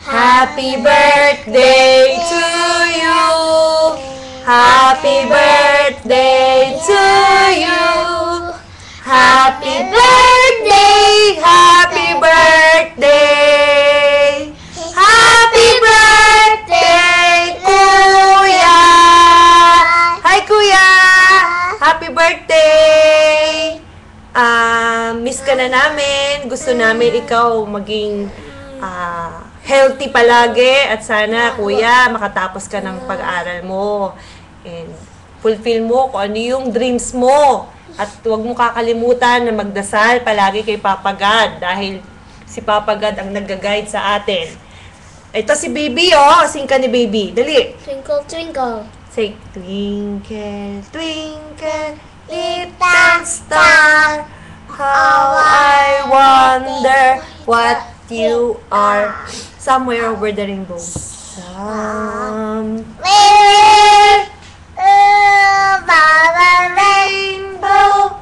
Happy birthday to you. Happy birthday to you. Happy birthday, happy birthday. Happy birthday, Kuya. Hi, Kuya. Happy birthday. Miss ka na namin. Gusto namin ikaw maging healthy palagi at sana, Kuya, makatapos ka ng pag-aaral mo and fulfill mo kung ano yung dreams mo. At huwag mo kakalimutan na magdasal palagi kay Papa God dahil si Papa God ang nag-guide sa atin. Ito si Baby, oh. Sing ka ni Baby. Dali. Twinkle, twinkle. Say, twinkle, twinkle, little star, how I wonder what you are. Somewhere over the rainbow. Somewhere over the rainbow.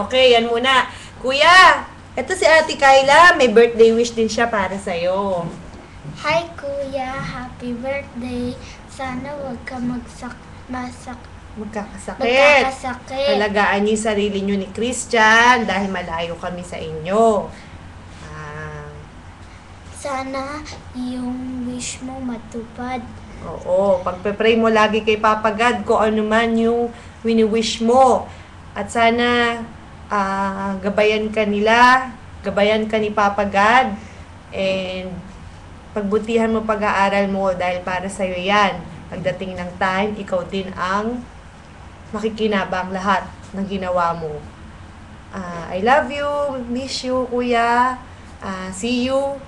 Okay, yan muna. Kuya, ito si Ate Kyla. May birthday wish din siya para sa'yo. Hi, Kuya. Happy birthday. Sana wag ka Magkakasakit. magkakasakit. Alagaan niyo yung sarili niyo ni Christian dahil malayo kami sa inyo. Sana yung wish mo matupad. Oo, pagpe-pray mo lagi kay Papa God kung ano man yung wini-wish mo. At sana gabayan ka nila, gabayan ka ni Papa God, and pagbutihan mo pag-aaral mo dahil para sa'yo yan. Pagdating ng time, ikaw din ang makikinabang lahat ng ginawa mo. I love you, miss you, Kuya. See you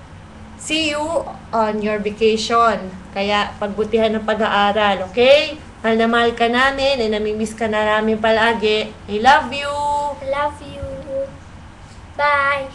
on your vacation. Kaya pagbutihan ng pag-aaral, okay? Mahal na mahal ka namin, namimiss ka na namin palagi. I love you! Love you. Bye.